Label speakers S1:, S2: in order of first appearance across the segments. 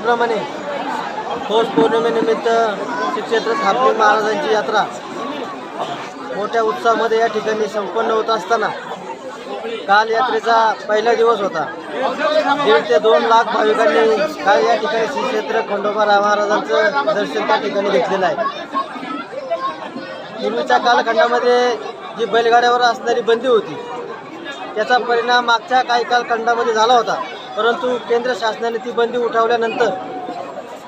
S1: सांगितल्याप्रमाणे पौष पौर्णिमेनिमित्त श्री क्षेत्र स्थापनिक महाराजांची यात्रा मोठ्या उत्साहामध्ये या ठिकाणी संपन्न होत असताना काल यात्रेचा पहिला दिवस होता। 1.5 ते 2 लाख भाविकांनी काल या ठिकाणी श्री क्षेत्र खंडोबा महाराजांचं दर्शन त्या ठिकाणी घेतलेलं आहे। पूर्वीच्या कालखंडामध्ये जी बैलगाड्यावर असणारी बंदी होती त्याचा परिणाम मागच्या काही कालखंडामध्ये झाला होता, परंतु केंद्र शासनाने ती बंदी उठवल्यानंतर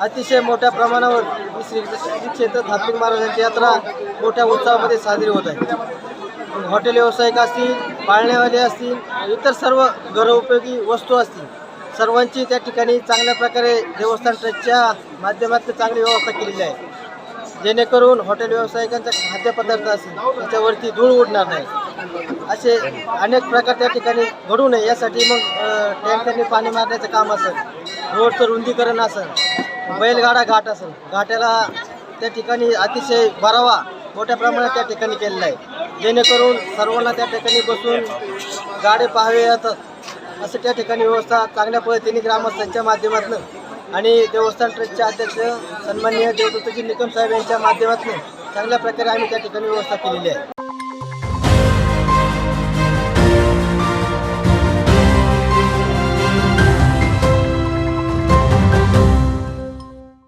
S1: अतिशय मोठ्या प्रमाणावर श्री क्षेत्र स्थापनिक महाराजांची यात्रा मोठ्या उत्साहामध्ये साजरी होत आहे। हॉटेल व्यावसायिक असतील, पाळणेवाले असतील, इतर सर्व घरोपयोगी वस्तू असतील, सर्वांची त्या ठिकाणी चांगल्या प्रकारे देवस्थान ट्रस्टच्या माध्यमातून चांगली व्यवस्था केलेली आहे, जेणेकरून हॉटेल व्यावसायिकांचा खाद्यपदार्थ असेल त्याच्यावरती धूळ उडणार नाही। असे अनेक प्रकार त्या ठिकाणी घडू नये यासाठी मग टँकरने पाणी मारण्याचं काम असेल, रोडचं रुंदीकरण असेल, बैलगाडा घाट असेल, घाटाला त्या ठिकाणी अतिशय भरावा मोठ्या प्रमाणात त्या ठिकाणी केलेला आहे, जेणेकरून सर्वांना त्या ठिकाणी बसून गाडे पाहावे येतात असं त्या ठिकाणी व्यवस्था चांगल्या पद्धतीने ग्रामस्थांच्या माध्यमातून आणि देवस्थान ट्रस्टचे अध्यक्ष सन्माननीय देवदत्तजी निकम साहेब यांच्या माध्यमातून चांगल्या प्रकारे आम्ही त्या ठिकाणी व्यवस्था केलेली आहे।